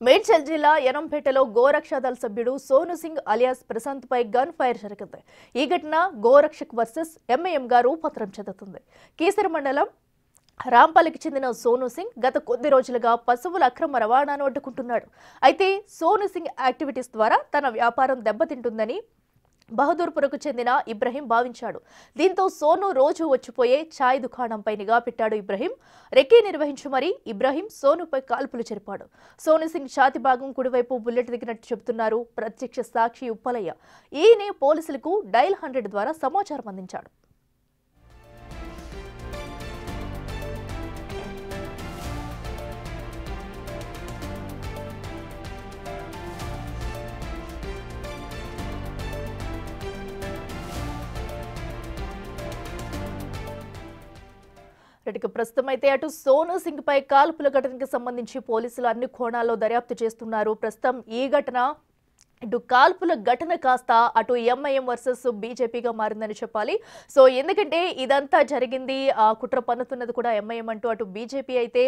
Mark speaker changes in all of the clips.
Speaker 1: మేడ్చల్ జిల్లా యనంపేటలో గోరక్ష దళ సభ్యుడు సోను సింగ్ అలియాస్ ప్రశాంత్ పై గన్ ఫైర్ జరిగింది. ఈ ఘటన గోరక్షక్ వర్సెస్ ఎంఐఎం గా రూపాంతరం చెందుతుంది. కీసర మండలం రాంపల్లికి చెందిన సోను సింగ్ గత కొద్ది రోజులుగా పశువుల అక్రమ రవాణాను అడ్డుకుంటున్నాడు. అయితే సోను సింగ్ యాక్టివిటీస్ ద్వారా తన వ్యాపారం దెబ్బతింటుందని బహదూర్పురకు చెందిన ఇబ్రహీం భావించాడు. దీంతో సోను రోజు వచ్చిపోయే ఛాయ్ దుకాణంపై నిఘా పెట్టాడు. రెక్కీ నిర్వహించి మరీ ఇబ్రహీం సోనుపై కాల్పులు జరిపాడు. సోను సింగ్ ఛాతి భాగం కుడివైపు బుల్లెట్ దిగినట్టు చెబుతున్నారు ప్రత్యక్ష సాక్షి ఉప్పలయ్య. ఈయనే పోలీసులకు డైల్ 100 ద్వారా సమాచారం అందించాడు. ప్రస్తుతం అయితే అటు సోను సింగ్ పై కాల్పుల ఘటనకు సంబంధించి పోలీసులు అన్ని కోణాల్లో దర్యాప్తు చేస్తున్నారు. ప్రస్తుతం ఈ ఘటన ఇటు కాల్పుల ఘటన కాస్త అటు ఎంఐఎం వర్సెస్ బీజేపీగా మారిందని చెప్పాలి. సో ఎందుకంటే ఇదంతా జరిగింది కుట్ర పన్నుతున్నది కూడా ఎంఐఎం అంటూ అటు బీజేపీ అయితే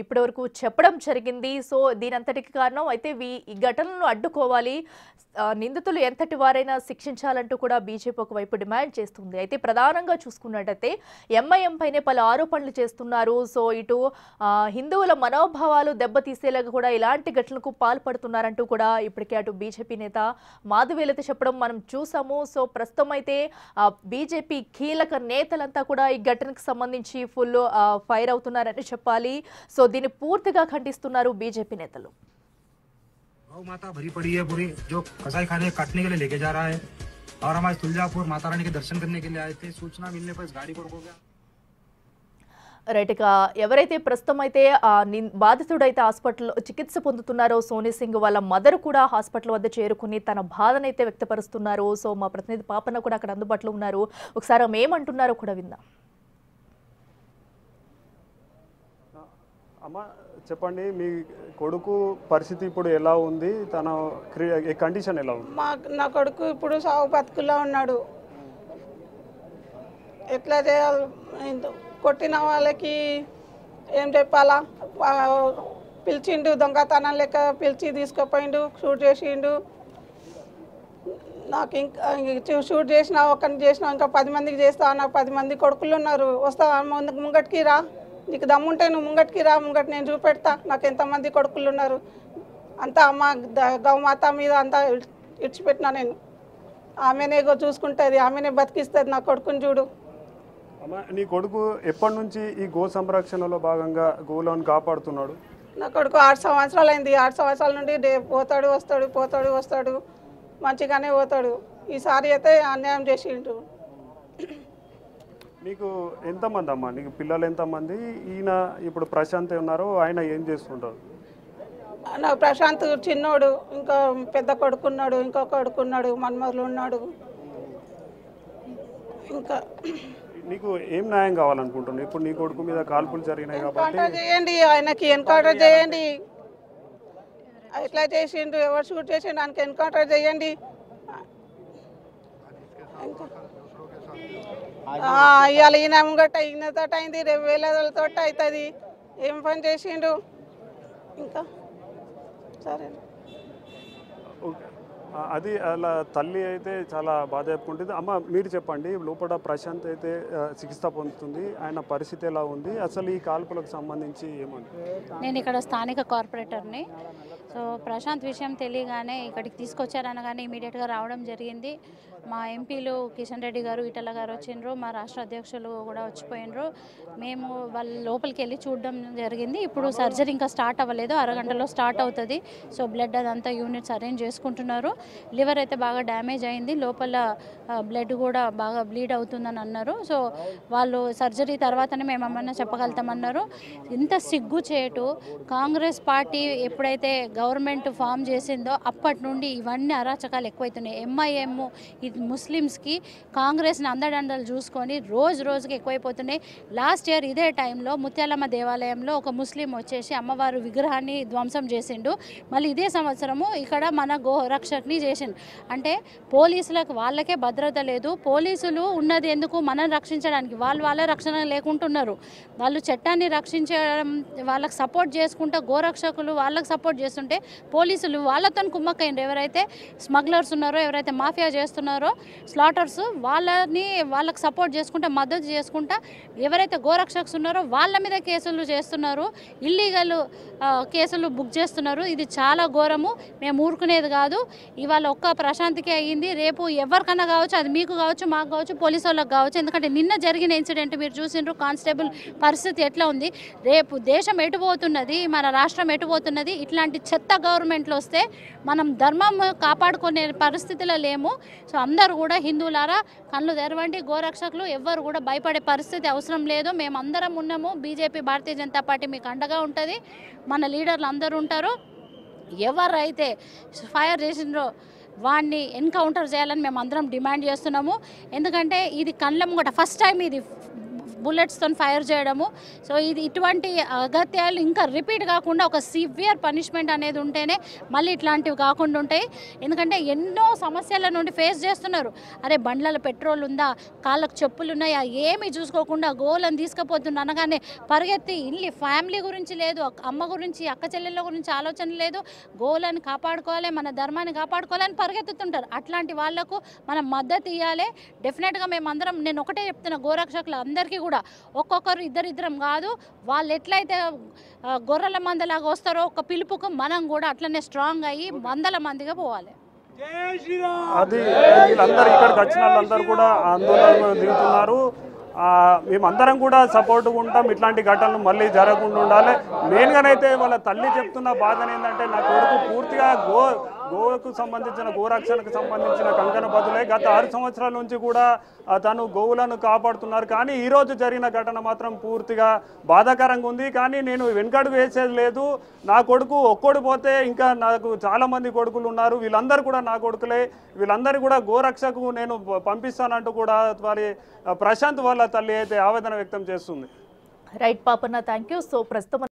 Speaker 1: ఇప్పటివరకు చెప్పడం జరిగింది. సో దీనంతటికి కారణం అయితే ఈ ఘటనను అడ్డుకోవాలి, నిందితులు ఎంతటి వారైనా శిక్షించాలంటూ కూడా బీజేపీ ఒకవైపు డిమాండ్ చేస్తుంది. అయితే ప్రధానంగా చూసుకున్నట్టయితే ఎంఐఎం పైనే పలు ఆరోపణలు చేస్తున్నారు. సో ఇటు హిందువుల మనోభావాలు దెబ్బతీసేలాగా కూడా ఇలాంటి ఘటనలకు పాల్పడుతున్నారంటూ కూడా ఇప్పటికే అటు బీజేపీ నేత మాధవేలత చెప్పడం మనం చూసాము. సో ప్రస్తుతం అయితే బీజేపీ కీలక నేతలంతా కూడా ఈ ఘటనకు సంబంధించి ఫుల్ ఫైర్ అవుతున్నారని చెప్పాలి. సో దీన్ని పూర్తిగా ఖండిస్తున్నారు బీజేపీ నేతలు.
Speaker 2: गौ माता भरी पड़ी है पूरी, जो कसाई खाने काटने के लिए लेके जा रहा है और हम आज तुलजापुर माता रानी के दर्शन करने के लिए आए थे। सूचना मिलने पर इस गाड़ी को रोका गया.
Speaker 1: రైట్గా ఎవరైతే ప్రస్తుతం అయితే బాధితుడైతే హాస్పిటల్లో చికిత్స పొందుతున్నారో సోను సింగ్ వాళ్ళ మదర్ కూడా హాస్పిటల్ వద్ద చేరుకుని తన బాధనైతే వ్యక్తపరుస్తున్నారు. సో మా ప్రతినిధి పాపన్న కూడా అక్కడ అందుబాటులో ఉన్నారు. ఒకసారి ఆమె ఏమంటున్నారో కూడా విందాం.
Speaker 3: అమ్మ చెప్పండి, మీ కొడుకు పరిస్థితి ఇప్పుడు ఎలా ఉంది? తన కండిషన్ ఎలా ఉంది?
Speaker 4: నా కొడుకు ఇప్పుడు సాగు బతుకుల్లో ఉన్నాడు. ఎట్లా చేయాలి? కొట్టిన వాళ్ళకి ఏం చెప్పాలా? పిలిచిండు, దొంగతనం లెక్క పిలిచి తీసుకుపోయిండు, షూట్ చేసిండు. నాకు ఇంకా షూట్ చేసినా ఒకరిని చేసినా ఇంకా 10 మందికి చేస్తా. నాకు 10 మంది కొడుకులు ఉన్నారు. వస్తావా ముంగటికి రా, నీకు దమ్ముంటే నువ్వు ముంగటికి రా, ముంగటి నేను చూపెడతా నాకు ఎంతమంది కొడుకులు ఉన్నారు. అంతా అమ్మ గౌమాత మీద అంతా ఇడిచిపెట్టినా నేను. ఆమెనే చూసుకుంటుంది, ఆమెనే బతికిస్తుంది నా కొడుకుని చూడు.
Speaker 3: అమ్మ, నీ కొడుకు ఎప్పటి నుంచి ఈ గో సంరక్షణలో భాగంగా గోలను కాపాడుతున్నాడు?
Speaker 4: నా కొడుకు 6 సంవత్సరాలు అయింది. 6 సంవత్సరాల నుండి పోతాడు వస్తాడు మంచిగానే పోతాడు. ఈసారి అయితే అన్యాయం చేసిండు.
Speaker 3: నీకు ఎంతమంది అమ్మ? నీకు పిల్లలు ఎంతమంది? ఈయన ఇప్పుడు ప్రశాంత్ ఉన్నారు, ఆయన ఏం చేస్తుంటారు?
Speaker 4: నాకు ప్రశాంత్ చిన్నోడు, ఇంకా పెద్ద కొడుకున్నాడు, ఇంకో కొడుకున్నాడు, మన్మరులు ఉన్నాడు. ఇంకా
Speaker 3: నీకు ఏం న్యాయం కావాలనుకుంటున్నావు? ఇప్పుడు నీ కొడుకు మీద కాల్పులు జరిగినాయి కాబట్టి
Speaker 4: చేయండి, ఆయనకి ఎన్కౌంటర్ చేయండి. ఎట్లా చేసిండు, ఎవరు షూట్ చేసిండు, ఆయనకి ఎన్కౌంటర్ చేయండి. ఇవాళ ఈయన ముంగట ఈయనతో అయింది, రేపు వేలతో అవుతుంది. ఏం పని చేసిండు ఇంకా? సరే,
Speaker 3: అది అలా తల్లి అయితే చాలా బాధ చెప్పుకుంటుంది. అమ్మ మీరు చెప్పండి, లోపల ప్రశాంత్ అయితే చికిత్స పొందుతుంది, ఆయన పరిస్థితి ఎలా ఉంది? అసలు ఈ కాల్పులకు సంబంధించి ఏమంటే?
Speaker 5: నేను ఇక్కడ స్థానిక కార్పొరేటర్ని. సో ప్రశాంత్ విషయం తెలియగానే ఇక్కడికి తీసుకొచ్చారనగానే ఇమీడియట్గా రావడం జరిగింది. మా ఎంపీలు కిషన్ రెడ్డి గారు, ఈటల గారు వచ్చిండ్రు, మా రాష్ట్ర అధ్యక్షులు కూడా వచ్చిపోయినరు. మేము వాళ్ళ లోపలికి వెళ్ళి చూడడం జరిగింది. ఇప్పుడు సర్జరీ ఇంకా స్టార్ట్ అవ్వలేదు, అరగంటలో స్టార్ట్ అవుతుంది. సో బ్లడ్ అదంతా యూనిట్స్ అరేంజ్ చేసుకుంటున్నారు. లివర్ అయితే బాగా డ్యామేజ్ అయింది, లోపల బ్లడ్ కూడా బాగా బ్లీడ్ అవుతుందని అన్నారు. సో వాళ్ళు సర్జరీ తర్వాతనే మేము ఏమన్నా చెప్పగలుగుతామన్నారు. ఇంత సిగ్గు చేయటు కాంగ్రెస్ పార్టీ ఎప్పుడైతే గవర్నమెంట్ ఫామ్ చేసిందో అప్పటి నుండి ఇవన్నీ అరాచకాలు ఎక్కువైతున్నాయి. ఎంఐఎం ముస్లిమ్స్కి కాంగ్రెస్ని అందడండలు చూసుకొని రోజుకి ఎక్కువైపోతున్నాయి. లాస్ట్ ఇయర్ ఇదే టైంలో ముత్యాలమ్మ దేవాలయంలో ఒక ముస్లిం వచ్చేసి అమ్మవారు విగ్రహాన్ని ధ్వంసం చేసిండు. మళ్ళీ ఇదే సంవత్సరము ఇక్కడ మన గోరక్షక్ని తెలియజేసింది. అంటే పోలీసులకు వాళ్ళకే భద్రత లేదు. పోలీసులు ఉన్నది ఎందుకు? మనం రక్షించడానికి. వాళ్ళ రక్షణ లేకుంటున్నారు. వాళ్ళు చట్టాన్ని రక్షించడం వాళ్ళకి సపోర్ట్ చేసుకుంటే, గోరక్షకులు వాళ్ళకి సపోర్ట్ చేస్తుంటే పోలీసులు వాళ్ళతో కుమ్మక్కైండ్రు. ఎవరైతే స్మగ్లర్స్ ఉన్నారో, ఎవరైతే మాఫియా చేస్తున్నారో, స్లాటర్స్, వాళ్ళకి సపోర్ట్ చేసుకుంటా, మద్దతు చేసుకుంటా ఎవరైతే గోరక్షక్స్ ఉన్నారో వాళ్ళ మీద కేసులు చేస్తున్నారు, ఇల్లీగల్ కేసులు బుక్ చేస్తున్నారు. ఇది చాలా ఘోరము. మేము ఊరుకునేది కాదు. ఇవాళ ఒక్క ప్రశాంత్కే అయ్యింది, రేపు ఎవరికన్నా కావచ్చు, అది మీకు కావచ్చు, మాకు కావచ్చు, పోలీసు వాళ్ళకి కావచ్చు. ఎందుకంటే నిన్న జరిగిన ఇన్సిడెంట్ మీరు చూసిండ్రు, కానిస్టేబుల్ పరిస్థితి ఎట్లా ఉంది. రేపు దేశం ఎటుపోతున్నది, మన రాష్ట్రం ఎటుపోతున్నది. ఇట్లాంటి చెత్త గవర్నమెంట్లు వస్తే మనం ధర్మం కాపాడుకునే పరిస్థితిలో లేము. సో అందరూ కూడా హిందువులారా కళ్ళు తెరవండి. గోరక్షకులు ఎవ్వరు కూడా భయపడే పరిస్థితి అవసరం లేదు. మేము అందరం ఉన్నాము. బీజేపీ, భారతీయ జనతా పార్టీ మీకు అండగా ఉంటుంది. మన లీడర్లు అందరూ ఉంటారు. ఎవరైతే ఫైర్ చేసిండ్రో వాడిని ఎన్కౌంటర్ చేయాలని మేము అందరం డిమాండ్ చేస్తున్నాము. ఎందుకంటే ఇది కళ్ళ ముంగట ఫస్ట్ టైం ఇది బుల్లెట్స్తో ఫైర్ చేయడము. సో ఇది ఇటువంటి అగత్యాలు ఇంకా రిపీట్ కాకుండా ఒక సివియర్ పనిష్మెంట్ అనేది ఉంటేనే మళ్ళీ ఇట్లాంటివి కాకుండా ఉంటాయి. ఎందుకంటే ఎన్నో సమస్యల నుండి ఫేస్ చేస్తున్నారు. అరే బండ్లలో పెట్రోల్ ఉందా, కాళ్ళకు చెప్పులు ఉన్నాయా, ఏమీ చూసుకోకుండా గోలను తీసుకుపోతున్నా అనగానే పరిగెత్తి ఇల్లు ఫ్యామిలీ గురించి లేదు, అమ్మ గురించి, అక్క చెల్లెళ్ళ గురించి ఆలోచన లేదు. గోలను కాపాడుకోవాలి, మన ధర్మాన్ని కాపాడుకోవాలని పరిగెత్తుతుంటారు. అట్లాంటి వాళ్లకు మనం మద్దతు ఇవ్వాలి. డెఫినెట్గా మేమందరం, నేను ఒకటే చెప్తున్నా, గోరక్షకులు అందరికీ కూడా ఒక్కొక్కరు ఇద్దరిద్దరం కాదు, వాళ్ళు ఎట్లయితే గొర్రెల మందలాగా వస్తారో ఒక పిలుపుకు మనం కూడా అట్లనే స్ట్రాంగ్ అయ్యి వందల మందిగా పోవాలి.
Speaker 3: అది వీళ్ళందరూ ఇక్కడికి వచ్చిన వాళ్ళందరూ కూడా ఆందోళన దిగుతున్నారు. మేమందరం కూడా సపోర్ట్గా ఉంటాం. ఇట్లాంటి ఘటనలు మళ్ళీ జరగకుండా ఉండాలి. మెయిన్గానైతే వాళ్ళ తల్లి చెప్తున్న బాధ ఏంటంటే, నా కొడుకు పూర్తిగా గోవుకు సంబంధించిన, గోరక్షణకు సంబంధించిన కంకణ బదులే గత 6 సంవత్సరాల నుంచి కూడా తను గోవులను కాపాడుతున్నారు. కానీ ఈరోజు జరిగిన ఘటన మాత్రం పూర్తిగా బాధాకరంగా ఉంది. కానీ నేను వెనకడుగు వేసేది లేదు. నా కొడుకు ఒక్కడు పోతే ఇంకా నాకు చాలామంది కొడుకులు ఉన్నారు, వీళ్ళందరూ కూడా నా కొడుకులే. వీళ్ళందరూ కూడా గోరక్షకు నేను పంపిస్తానంటూ కూడా వారి ప్రశాంత్ వాళ్ళ తల్లి అయితే ఆవేదన వ్యక్తం చేస్తుంది.
Speaker 1: Right Papanna, thank you. So ప్రస్తుతం